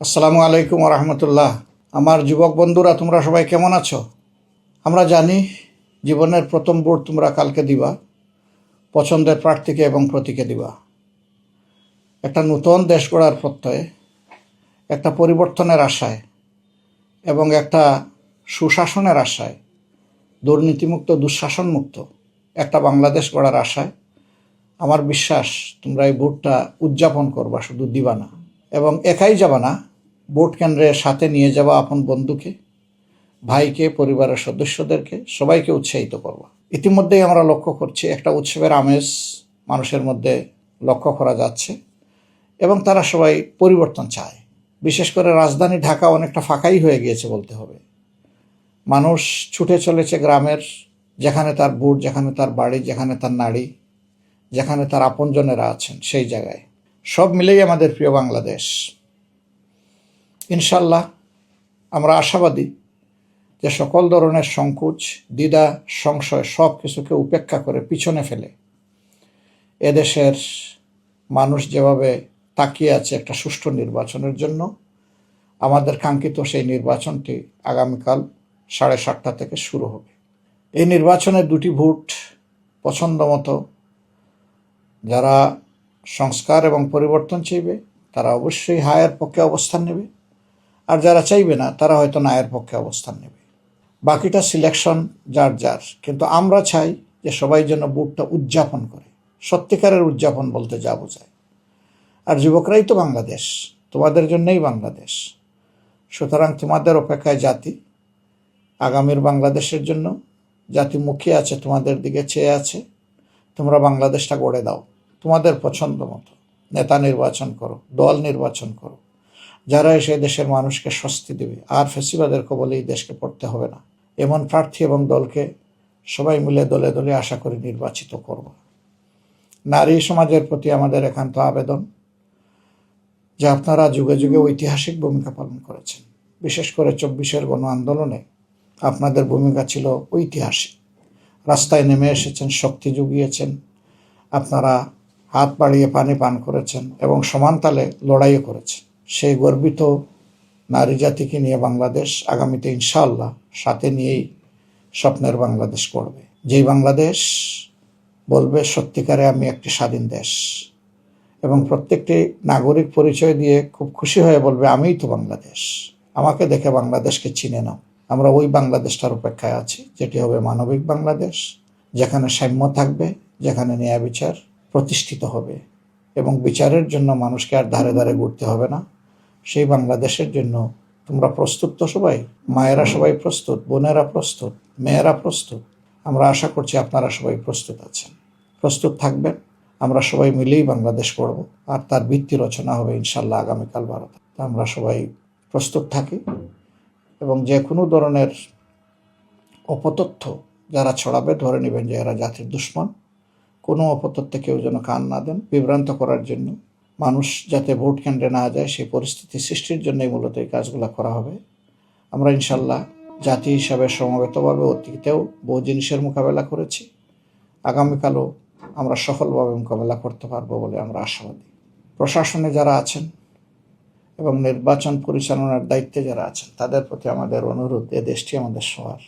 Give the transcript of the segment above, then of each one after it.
আসসালামু আলাইকুম রহমতুল্লাহ। আমার যুবক বন্ধুরা, তোমরা সবাই কেমন আছো? আমরা জানি জীবনের প্রথম ভোট তোমরা কালকে দিবা, পছন্দের প্রার্থীকে এবং প্রতীকে দিবা। একটা নূতন দেশ গড়ার প্রত্যয়ে, একটা পরিবর্তনের আশায় এবং একটা সুশাসনের আশায়, দুর্নীতিমুক্ত দুঃশাসনমুক্ত একটা বাংলাদেশ গড়ার আশায় আমার বিশ্বাস তোমরা এই ভোটটা উদযাপন করবা, শুধু দিবা না। এবং একাই যাবা না, ভোট কেন্দ্রের সাথে নিয়ে যাবা আপন বন্ধুকে, ভাইকে, পরিবারের সদস্যদেরকে, সবাইকে উৎসাহিত করবা। ইতিমধ্যেই আমরা লক্ষ্য করছি একটা উৎসবের আমেজ মানুষের মধ্যে লক্ষ্য করা যাচ্ছে এবং তারা সবাই পরিবর্তন চায়। বিশেষ করে রাজধানী ঢাকা অনেকটা ফাঁকাই হয়ে গিয়েছে বলতে হবে। মানুষ ছুটে চলেছে গ্রামের, যেখানে তার ভোট, যেখানে তার বাড়ি, যেখানে তার নাড়ি, যেখানে তার আপনজনেরা আছেন, সেই জায়গায়। সব মিলেই আমাদের প্রিয় বাংলাদেশ। ইনশাল্লাহ আমরা আশাবাদী যে সকল ধরনের সংকোচ, দ্বিধা, সংশয় সব কিছুকে উপেক্ষা করে পিছনে ফেলে এদেশের মানুষ যেভাবে তাকিয়ে আছে একটা সুষ্ঠু নির্বাচনের জন্য, আমাদের কাঙ্ক্ষিত সেই নির্বাচনটি আগামীকাল 7:30 থেকে শুরু হবে। এই নির্বাচনে দুটি ভোট পছন্দ মতো যারা সংস্কার এবং পরিবর্তন চাইবে তারা অবশ্যই হায়ের পক্ষে অবস্থান নেবে, আর যারা চাইবে না তারা হয়তো নায়ের পক্ষে অবস্থান নেবে। বাকিটা সিলেকশন যার যার, কিন্তু আমরা চাই যে সবাই যেন ভোটটা উদযাপন করে। সত্যিকারের উদযাপন বলতে যা বোঝায়। আর যুবকরাই তো বাংলাদেশ, তোমাদের জন্যই বাংলাদেশ। সুতরাং তোমাদের অপেক্ষায় জাতি, আগামীর বাংলাদেশের জন্য জাতি মুখিয়ে আছে, তোমাদের দিকে চেয়ে আছে। তোমরা বাংলাদেশটা গড়ে দাও তোমাদের পছন্দ মতো। নেতা নির্বাচন করো, দল নির্বাচন করো, যারা এসে দেশের মানুষকে স্বস্তি দেবে, আর ফেসিবাদের কবলে এই দেশকে পড়তে হবে না, এমন প্রার্থী এবং দলকে সবাই মিলে দলে দলে আশা করি নির্বাচিত করব। নারী সমাজের প্রতি আমাদের একান্ত আবেদন যে আপনারা যুগে যুগে ঐতিহাসিক ভূমিকা পালন করেছেন। বিশেষ করে 24-এর গণ আন্দোলনে আপনাদের ভূমিকা ছিল ঐতিহাসিক। রাস্তায় নেমে এসেছেন, শক্তি জুগিয়েছেন, আপনারা হাত বাড়িয়ে পানি পান করেছেন এবং সমানতালে লড়াইও করেছেন। সেই গর্বিত নারী জাতিকে নিয়ে বাংলাদেশ আগামীতে ইনশাআল্লাহ সাথে নিয়েই স্বপ্নের বাংলাদেশ করবে। যেই বাংলাদেশ বলবে সত্যিকারে আমি একটি স্বাধীন দেশ, এবং প্রত্যেকটি নাগরিক পরিচয় দিয়ে খুব খুশি হয়ে বলবে আমিই তো বাংলাদেশ, আমাকে দেখে বাংলাদেশকে চিনে নাও। আমরা ওই বাংলাদেশটার অপেক্ষায় আছি, যেটি হবে মানবিক বাংলাদেশ, যেখানে সাম্য থাকবে, যেখানে ন্যায় বিচার প্রতিষ্ঠিত হবে এবং বিচারের জন্য মানুষকে আর ধারে ধারে ঘুরতে হবে না। সেই বাংলাদেশের জন্য তোমরা প্রস্তুত তো সবাই? মায়েরা সবাই প্রস্তুত, বোনেরা প্রস্তুত, মেয়েরা প্রস্তুত? আমরা আশা করছি আপনারা সবাই প্রস্তুত আছেন, প্রস্তুত থাকবেন। আমরা সবাই মিলেই বাংলাদেশ করব, আর তার ভিত্তি রচনা হবে ইনশাল্লাহ আগামীকাল 12টা। আমরা সবাই প্রস্তুত থাকি এবং যে কোনো ধরনের অপতথ্য যারা ছড়াবে ধরে নেবেন যে এরা জাতির দুশ্মন। কোনো অপতথ্যে কেউ যেন কান না দেন। বিভ্রান্ত করার জন্য, মানুষ যাতে ভোট কেন্দ্রে না যায় সেই পরিস্থিতি সৃষ্টির জন্যই মূলত এই কাজগুলো করা হবে। আমরা ইনশাল্লাহ জাতি হিসাবে সমবেতভাবে অতীতেও বহু জিনিসের মোকাবেলা করেছি, আগামীকালও আমরা সফলভাবে মোকাবেলা করতে পারবো বলে আমরা আশাবাদী। প্রশাসনে যারা আছেন এবং নির্বাচন পরিচালনার দায়িত্বে যারা আছেন তাদের প্রতি আমাদের অনুরোধ, এ দেশটি আমাদের সবার।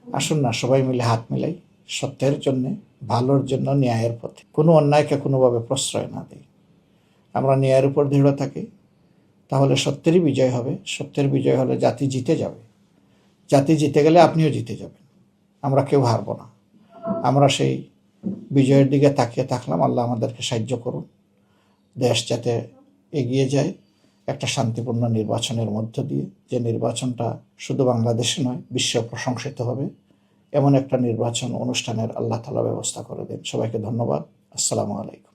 আসুন না সবাই মিলে হাত মিলাই সত্যের জন্যে, ভালোর জন্য, ন্যায়ের পথে। কোনো অন্যায়কে কোনোভাবে প্রশ্রয় না দিই। আমরা ন্যায়ের উপর দৃঢ় থাকি, তাহলে সত্যেরই বিজয় হবে। সত্যের বিজয় হলে জাতি জিতে যাবে। জাতি জিতে গেলে আপনিও জিতে যাবেন। আমরা কেউ হারব না। আমরা সেই বিজয়ের দিকে তাকিয়ে থাকলাম। আল্লাহ আমাদেরকে সাহায্য করুন, দেশ যাতে এগিয়ে যায় একটা শান্তিপূর্ণ নির্বাচনের মধ্য দিয়ে, যে নির্বাচনটা শুধু বাংলাদেশে নয় বিশ্বে প্রশংসিত হবে। এমন একটা নির্বাচন অনুষ্ঠানের আল্লাহ তাআলা ব্যবস্থা করে দেন। সবাইকে ধন্যবাদ। আসসালামু আলাইকুম।